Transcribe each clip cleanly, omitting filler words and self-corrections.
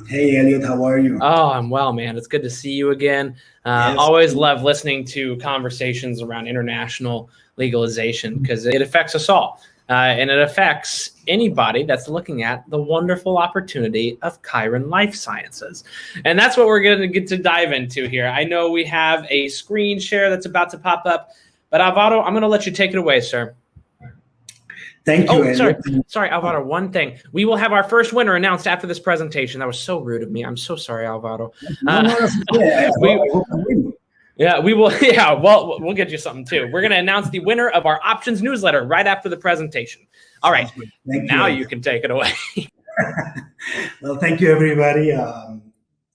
Hey, Elliot, how are you? Oh, I'm well, man. It's good to see you again. Yes. Always love listening to conversations around international legalization because it affects us all. And it affects anybody that's looking at the wonderful opportunity of Khiron Life Sciences. And that's what we're going to get to dive into here. I know we have a screen share that's about to pop up, but Alvaro, I'm going to let you take it away, sir. Thank you. Sorry, Alvaro. One thing. We will have our first winner announced after this presentation. That was so rude of me. I'm so sorry, Alvaro. We will. Yeah, well, we'll get you something too. We're going to announce the winner of our options newsletter right after the presentation. All right. Now you can take it away. Well, thank you, everybody.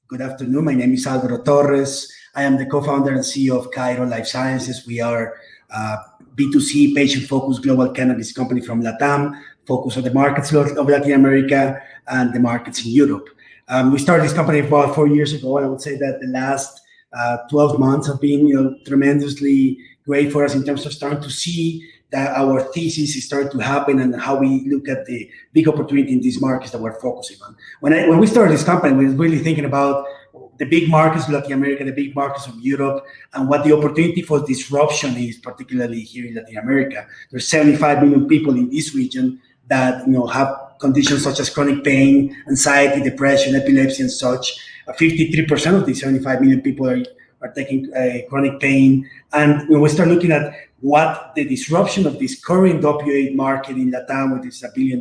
Good afternoon. My name is Alvaro Torres. I am the co-founder and CEO of Khiron Life Sciences. We are B2C patient-focused global cannabis company from LATAM, focused on the markets of Latin America and the markets in Europe. We started this company about 4 years ago, and I would say that the last 12 months have been tremendously great for us in terms of starting to see that our thesis is starting to happen and how we look at the big opportunity in these markets that we're focusing on. When we started this company, we were really thinking about the big markets of Latin America, the big markets of Europe, and what the opportunity for disruption is, particularly here in Latin America. There's 75 million people in this region that have conditions such as chronic pain, anxiety, depression, epilepsy, and such. 53% of these 75 million people are taking chronic pain. And when we start looking at what the disruption of this current opioid market in Latam, which is $1 billion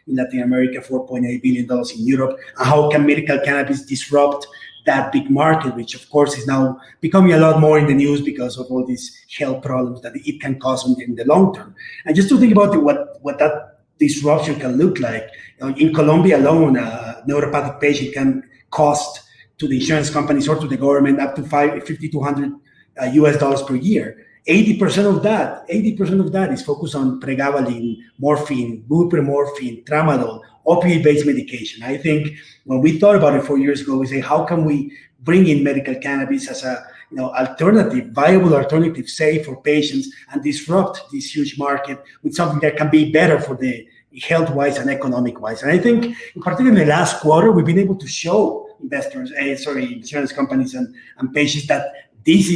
in Latin America, $4.8 billion in Europe, and how can medical cannabis disrupt that big market, which of course is now becoming a lot more in the news because of all these health problems that it can cause in the long term. And just to think about what that disruption can look like, in Colombia alone, a neuropathic patient can cost to the insurance companies or to the government up to $5,200 US per year. 80% of that is focused on pregabalin, morphine, buprenorphine, tramadol, opioid-based medication. I think when we thought about it 4 years ago, we say, how can we bring in medical cannabis as a viable alternative, safe for patients, and disrupt this huge market with something that can be better for the health-wise and economic-wise. And I think, in particular, in the last quarter, we've been able to show insurance companies and patients that this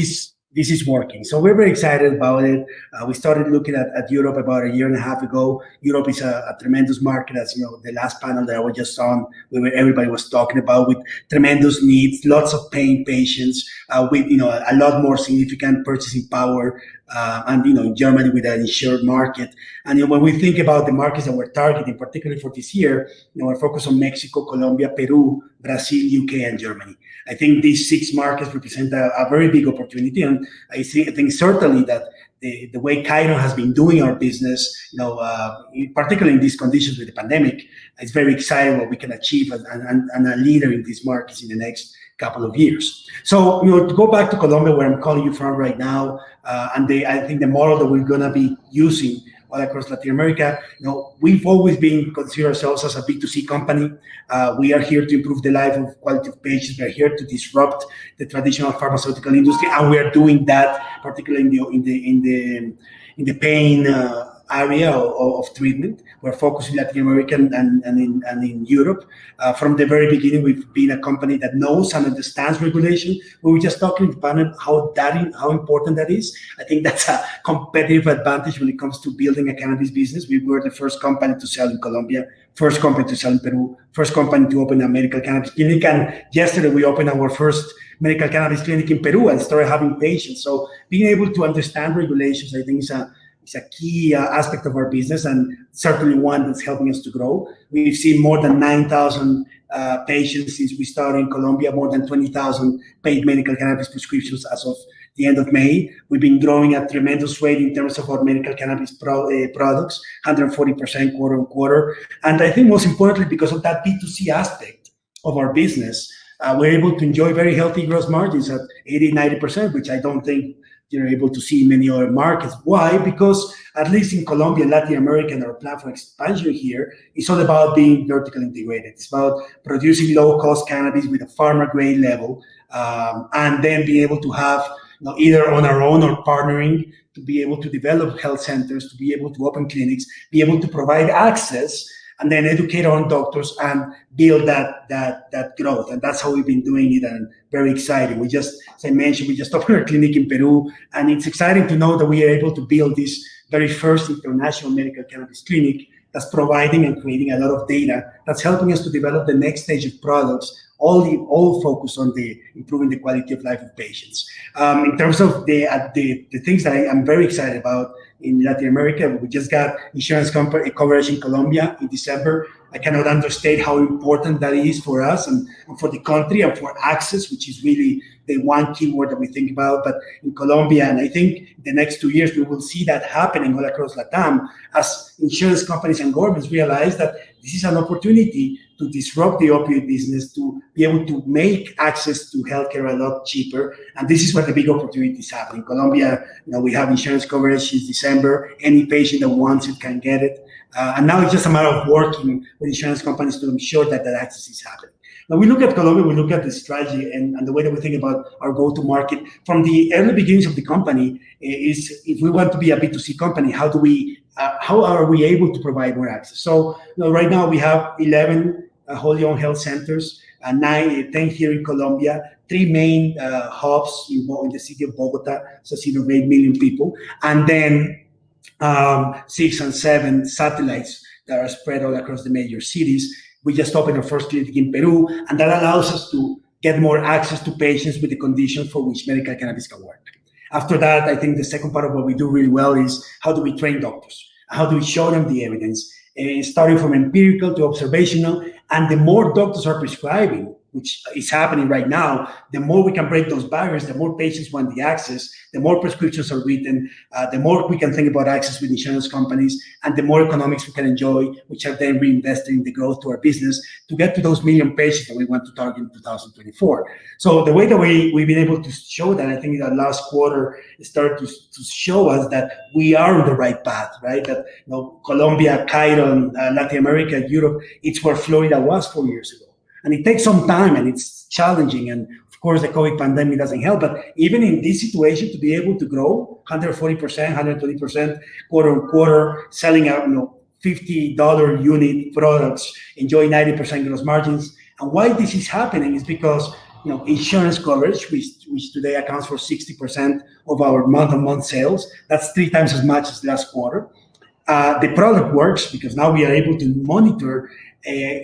is working. So we're very excited about it. We started looking at Europe about 1.5 years ago. Europe is a tremendous market, as the last panel that I was just on, where everybody was talking about, with tremendous needs, lots of paying patients, with a lot more significant purchasing power, and in Germany with an insured market. And when we think about the markets that we're targeting, particularly for this year, we're focused on Mexico, Colombia, Peru, Brazil, UK, and Germany. I think these 6 markets represent a very big opportunity, and I think certainly that the way Khiron has been doing our business, particularly in these conditions with the pandemic, it's very exciting what we can achieve and a leader in these markets in the next couple of years. So, to go back to Colombia, where I'm calling you from right now, and I think the model that we're going to be using all across Latin America, we've always been consider ourselves as a B2C company. We are here to improve the life of quality of patients. We are here to disrupt the traditional pharmaceutical industry, and we are doing that particularly in the pain area of treatment. We're focused in Latin America and in Europe. From the very beginning, we've been a company that knows and understands regulation. We were just talking about how important that is. I think that's a competitive advantage when it comes to building a cannabis business. We were the first company to sell in Colombia, first company to sell in Peru, first company to open a medical cannabis clinic. And yesterday, we opened our first medical cannabis clinic in Peru and started having patients. So being able to understand regulations, I think, is a key aspect of our business, and certainly one that's helping us to grow. We've seen more than 9,000 patients since we started in Colombia, more than 20,000 paid medical cannabis prescriptions as of the end of May. We've been growing at a tremendous rate in terms of our medical cannabis products, 140% quarter on quarter. And I think most importantly, because of that B2C aspect of our business, we're able to enjoy very healthy gross margins at 80-90%, which I don't think you're able to see in many other markets. Why? Because at least in Colombia, Latin America, and our plan for expansion here is all about being vertically integrated. It's about producing low-cost cannabis with a pharma-grade level, and then being able to have either on our own or partnering to be able to develop health centers, to be able to open clinics, be able to provide access and then educate our own doctors and build that growth. And that's how we've been doing it, and very exciting. We just, as I mentioned, we just opened our clinic in Peru, and it's exciting to know that we are able to build this very first international medical cannabis clinic that's providing and creating a lot of data that's helping us to develop the next stage of products, all focused on improving the quality of life of patients. In terms of the things that I'm very excited about in Latin America, we just got insurance coverage in Colombia in December. I cannot understate how important that is for us and for the country and for access, which is really the one keyword that we think about. But in Colombia, and I think the next 2 years, we will see that happening all across LATAM as insurance companies and governments realize that this is an opportunity to disrupt the opioid business, to be able to make access to healthcare a lot cheaper. And this is where the big opportunities happen. In Colombia, we have insurance coverage since December. Any patient that wants it can get it. And now it's just a matter of working with insurance companies to ensure that that access is happening. When we look at Colombia, we look at the strategy and the way that we think about our go-to-market. From the early beginnings of the company is, if we want to be a B2C company, how are we able to provide more access? So right now we have 11 wholly owned health centers, 10 here in Colombia, 3 main hubs in the city of Bogota, so a city of 8 million people, and then 6 and 7 satellites that are spread all across the major cities. We just opened our first clinic in Peru, and that allows us to get more access to patients with the conditions for which medical cannabis can work. After that, I think the second part of what we do really well is how do we train doctors? How do we show them the evidence? Starting from empirical to observational, and the more doctors are prescribing, which is happening right now, the more we can break those barriers, the more patients want the access, the more prescriptions are written, the more we can think about access with insurance companies, and the more economics we can enjoy, which are then reinvested in the growth to our business to get to those million patients that we want to target in 2024. So the way that we've been able to show that, I think that last quarter started to show us that we are on the right path, right? That Colombia, Khiron, Latin America, Europe, it's where Florida was 4 years ago. And it takes some time and it's challenging. And of course, the COVID pandemic doesn't help. But even in this situation, to be able to grow 140%, 120% quarter on quarter, selling out $50 unit products, enjoy 90% gross margins. And why this is happening is because insurance coverage, which today accounts for 60% of our month-on-month sales, that's 3 times as much as last quarter. The product works because now we are able to monitor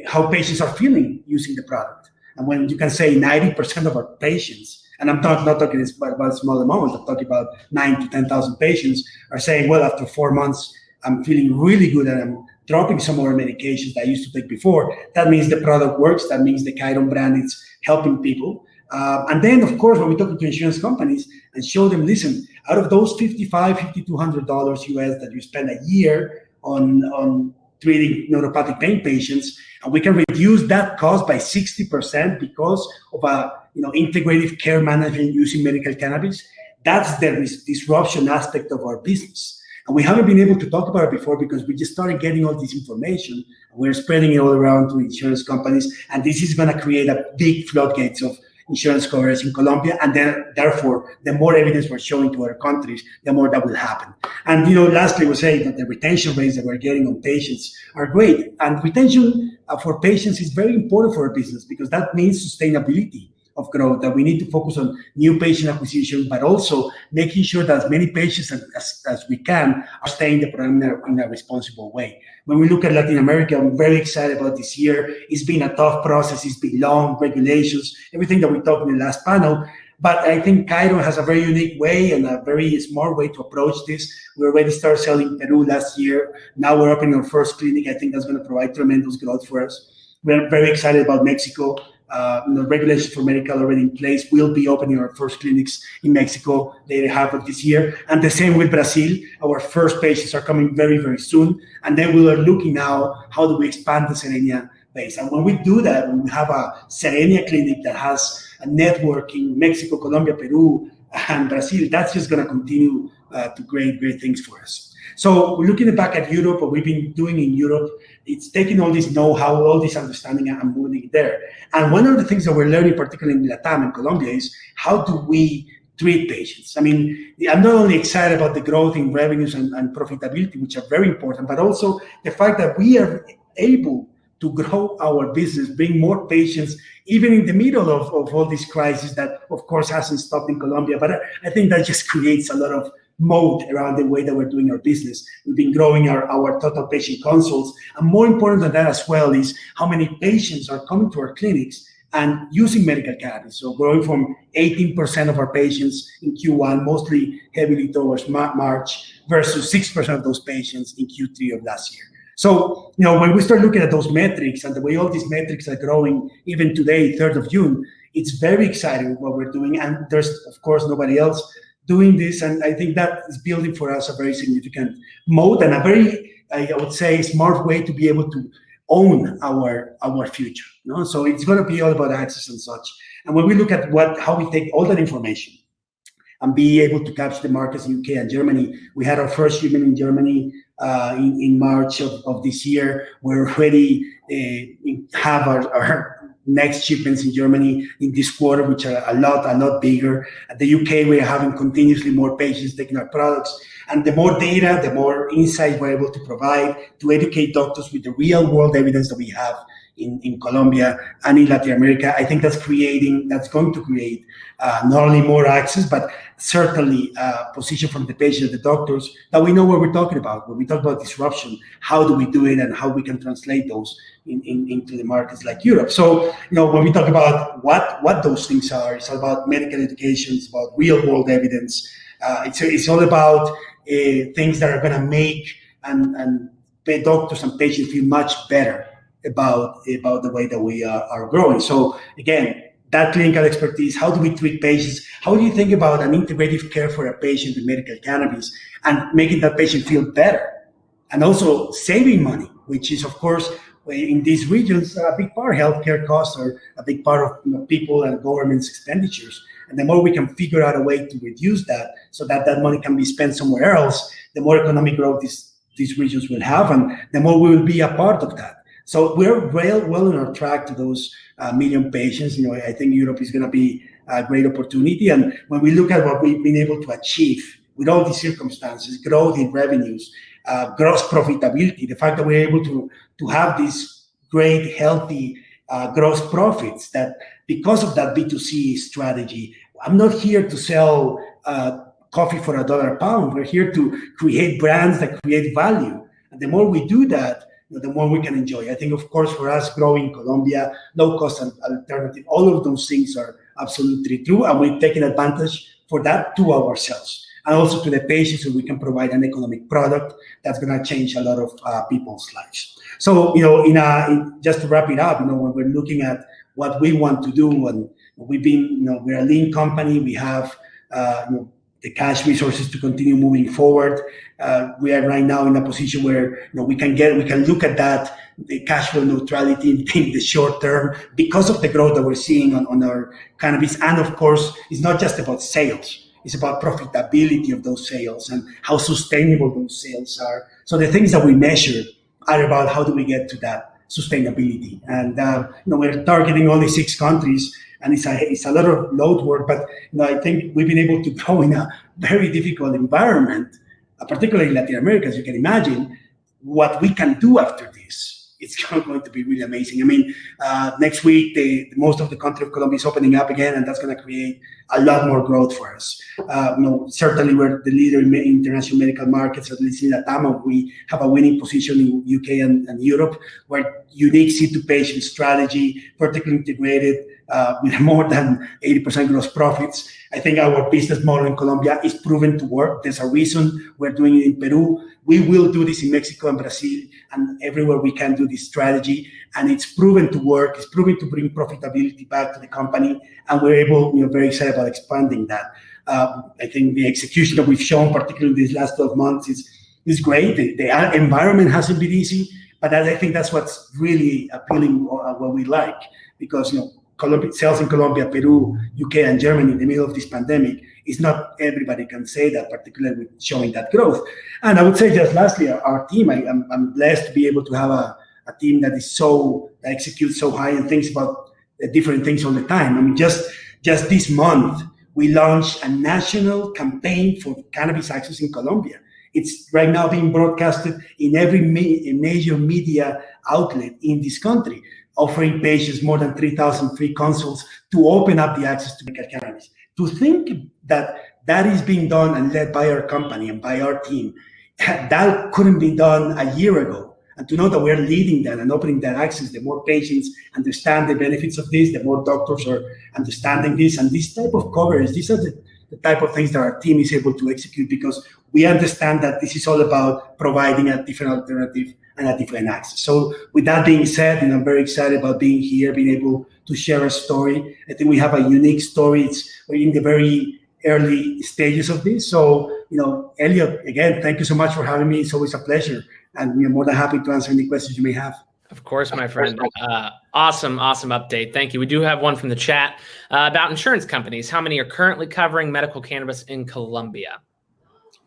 how patients are feeling using the product. And when you can say 90% of our patients, and I'm not talking about small amounts, I'm talking about 9,000 to 10,000 patients are saying, well, after 4 months, I'm feeling really good and I'm dropping some more medications that I used to take before. That means the product works. That means the Khiron brand is helping people. And then, of course, when we talk to insurance companies and show them, listen, out of those $5,200 US that you spend a year on treating neuropathic pain patients, and we can reduce that cost by 60% because of a integrative care management using medical cannabis. That's the disruption aspect of our business. And we haven't been able to talk about it before because we just started getting all this information. We're spreading it all around to insurance companies, and this is going to create a big floodgates of insurance coverage in Colombia, and then therefore the more evidence we're showing to other countries, the more that will happen. And lastly, we'll say that the retention rates that we're getting on patients are great, and retention for patients is very important for our business because that means sustainability of growth, that we need to focus on new patient acquisition, but also making sure that as many patients as we can are staying in the program in a responsible way. When we look at Latin America, I'm very excited about this year. It's been a tough process. It's been long, regulations, everything that we talked in the last panel. But I think Khiron has a very unique way and a very smart way to approach this. We already started selling Peru last year. Now we're opening our first clinic. I think that's going to provide tremendous growth for us. We're very excited about Mexico. Regulations for medical already in place. We'll be opening our first clinics in Mexico later half of this year. And the same with Brazil. Our first patients are coming very, very soon. And then we are looking now, how do we expand the Serenia base? And when we do that, when we have a Serenia clinic that has a network in Mexico, Colombia, Peru, and Brazil, that's just going to continue to great things for us. So looking back at Europe, what we've been doing in Europe, it's taking all this know-how, all this understanding, and moving it there. And one of the things that we're learning, particularly in Latam and Colombia, is how do we treat patients? I mean, I'm not only excited about the growth in revenues and profitability, which are very important, but also the fact that we are able to grow our business, bring more patients, even in the middle of all this crisis that, of course, hasn't stopped in Colombia. But I think that just creates a lot of moat around the way that we're doing our business. We've been growing our total patient consults. And more important than that as well is how many patients are coming to our clinics and using medical cannabis. So growing from 18% of our patients in Q1, mostly heavily towards March, versus 6% of those patients in Q3 of last year. So, when we start looking at those metrics and the way all these metrics are growing, even today, 3rd of June, it's very exciting what we're doing. And there's, of course, nobody else doing this. And I think that is building for us a very significant moat and a very, I would say, smart way to be able to own our future. So it's going to be all about access and such. And when we look at how we take all that information and be able to capture the markets in UK and Germany, we had our first shipment in Germany in March of this year. We're already have our next shipments in Germany in this quarter, which are a lot bigger. At the UK, we're having continuously more patients taking our products. And the more data, the more insight we're able to provide to educate doctors with the real world evidence that we have in Colombia and in Latin America. I think that's going to create not only more access, but certainly position from the patient, the doctors, that we know what we're talking about. When we talk about disruption, how do we do it and how we can translate those into the markets like Europe. So, when we talk about what those things are, it's all about medical education, it's about real world evidence. It's all about things that are going to make and doctors and patients feel much better about the way that we are growing. So again, that clinical expertise, how do we treat patients? How do you think about an integrative care for a patient with medical cannabis and making that patient feel better? And also saving money, which is, of course, in these regions, a big part of healthcare costs are a big part of people and government's expenditures. And the more we can figure out a way to reduce that so that money can be spent somewhere else, the more economic growth these regions will have, and the more we will be a part of that. So we're well on our track to those million patients. I think Europe is going to be a great opportunity. And when we look at what we've been able to achieve with all these circumstances, growth in revenues, gross profitability, the fact that we're able to have these great, healthy gross profits, that because of that B2C strategy, I'm not here to sell coffee for $1 a pound. We're here to create brands that create value. And the more we do that, the more we can enjoy. I think, of course, for us growing Colombia, low-cost alternative, all of those things are absolutely true. And we're taking advantage for that to ourselves and also to the patients, so we can provide an economic product that's going to change a lot of people's lives. So, just to wrap it up, when we're looking at what we want to do, and we're a lean company, we have, the cash resources to continue moving forward. We are right now in a position where we can look at that, the cash flow neutrality in the short term, because of the growth that we're seeing on our cannabis. And of course, it's not just about sales. It's about profitability of those sales and how sustainable those sales are. So the things that we measure are about how do we get to that sustainability. And we're targeting only 6 countries. And it's a lot of load work, but I think we've been able to grow in a very difficult environment, particularly in Latin America, as you can imagine. What we can do after this, it's going to be really amazing. I mean, next week, most of the country of Colombia is opening up again, and that's going to create a lot more growth for us. Certainly, we're the leader in international medical markets, at least in LATAM. We have a winning position in UK and Europe, where unique C2patient strategy, vertically integrated, with more than 80% gross profits. I think our business model in Colombia is proven to work. There's a reason we're doing it in Peru. We will do this in Mexico and Brazil and everywhere we can do this strategy. And it's proven to work. It's proven to bring profitability back to the company. And we're able, very excited about expanding that. I think the execution that we've shown, particularly these last 12 months, is great. The environment hasn't been easy, but I think that's what's really appealing, what we like, because, Colombia, sales in Colombia, Peru, UK, and Germany in the middle of this pandemic is not everybody can say that, particularly with showing that growth. And I would say just lastly, our team, I'm blessed to be able to have a team that executes so high and thinks about different things all the time. I mean, just this month, we launched a national campaign for cannabis access in Colombia. It's right now being broadcasted in every major media outlet in this country, offering patients more than 3,000 free consults to open up the access to medical cannabis. To think that that is being done and led by our company and by our team, that couldn't be done a year ago. And to know that we're leading that and opening that access, the more patients understand the benefits of this, the more doctors are understanding this. And this type of coverage, these are the type of things that our team is able to execute, because we understand that this is all about providing a different alternative and a different access. So with that being said, I'm very excited about being here, being able to share a story. I think we have a unique story. We're in the very early stages of this. So, Elliot, again, thank you so much for having me. It's always a pleasure. And we're more than happy to answer any questions you may have. Of course, my friend. Awesome update. Thank you. We do have one from the chat about insurance companies. How many are currently covering medical cannabis in Colombia?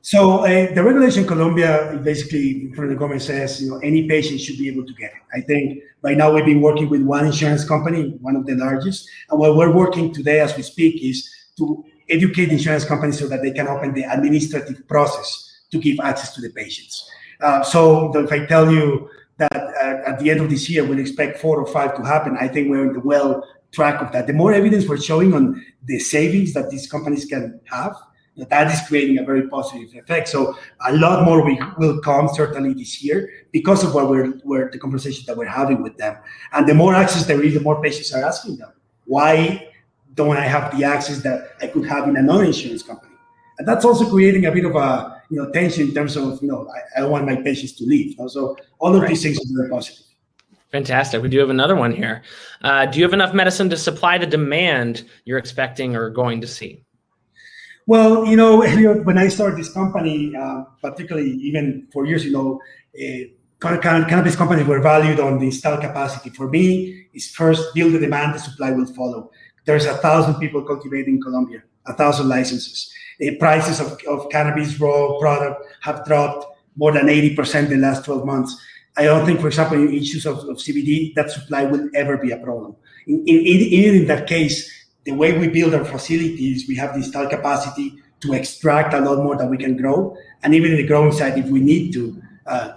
So the regulation in Colombia, basically, from the government says, any patient should be able to get it. I think right now we've been working with one insurance company, one of the largest. And what we're working today as we speak is to educate insurance companies so that they can open the administrative process to give access to the patients. So if I tell you that at the end of this year, we'll expect 4 or 5 to happen, I think we're in the well track of that. The more evidence we're showing on the savings that these companies can have, that is creating a very positive effect. So a lot more will come certainly this year because of the conversation that we're having with them. And the more access there is, the more patients are asking them, why don't I have the access that I could have in a non-insurance company? And that's also creating a bit of a tension in terms of, I don't want my patients to leave. So all of these things are very positive. Fantastic. We do have another one here. Do you have enough medicine to supply the demand you're expecting or going to see? Well, Elliot, when I started this company, particularly even 4 years ago, cannabis companies were valued on the installed capacity. For me, it's first build the demand, the supply will follow. There's 1,000 people cultivating in Colombia, 1,000 licenses. The prices of cannabis raw product have dropped more than 80% in the last 12 months. I don't think, for example, in issues of CBD, that supply will ever be a problem. In that case, the way we build our facilities, we have the installed capacity to extract a lot more than we can grow. And even in the growing side, if we need to,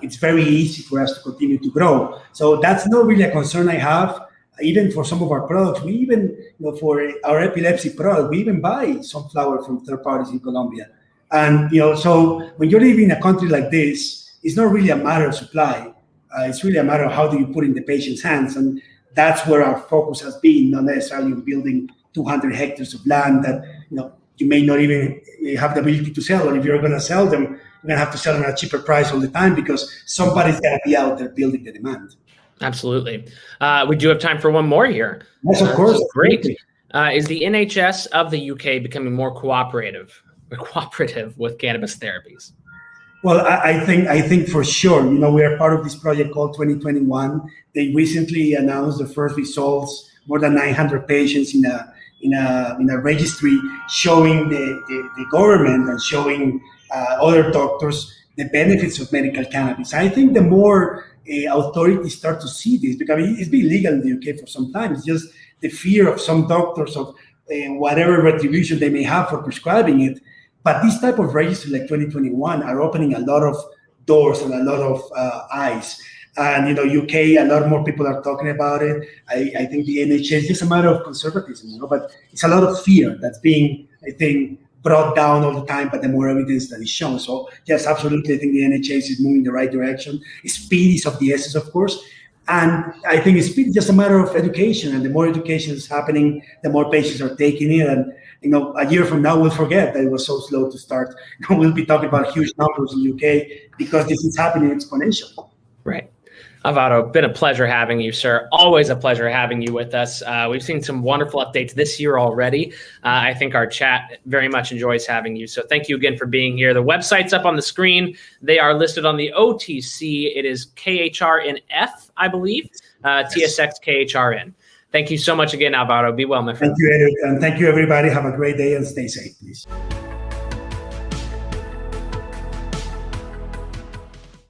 it's very easy for us to continue to grow. So that's not really a concern I have. Even for some of our products, we even, for our epilepsy product, we even buy some flower from third parties in Colombia. And, so when you're living in a country like this, it's not really a matter of supply. It's really a matter of how do you put it in the patient's hands. And that's where our focus has been, not necessarily on building 200 hectares of land that, you may not even have the ability to sell. Or if you're going to sell them, you're going to have to sell them at a cheaper price all the time because somebody's going to be out there building the demand. Absolutely. We do have time for one more here. Yes, of course. So great. Is the NHS of the UK becoming more cooperative with cannabis therapies? Well, I think for sure. We are part of this project called 2021. They recently announced the first results, more than 900 patients in a registry, showing the government and showing other doctors the benefits of medical cannabis. I think the more authorities start to see this, because it's been legal in the UK for some time. It's just the fear of some doctors of whatever retribution they may have for prescribing it. But this type of registry like 2021 are opening a lot of doors and a lot of eyes. And, UK, a lot more people are talking about it. I think the NHS is just a matter of conservatism, but it's a lot of fear that's being, I think, brought down all the time, but the more evidence that is shown. So yes, absolutely, I think the NHS is moving in the right direction. Speed is of the essence, of course. And I think speed is just a matter of education. And the more education is happening, the more patients are taking it. And, a year from now, we'll forget that it was so slow to start. We'll be talking about huge numbers in the UK because this is happening exponentially. Right. Alvaro, been a pleasure having you, sir. Always a pleasure having you with us. We've seen some wonderful updates this year already. I think our chat very much enjoys having you. So thank you again for being here. The website's up on the screen. They are listed on the OTC. It is KHRNF, I believe, TSX KHRN. Thank you so much again, Alvaro. Be well, my friend. Thank you, Eric. And thank you, everybody. Have a great day and stay safe, please.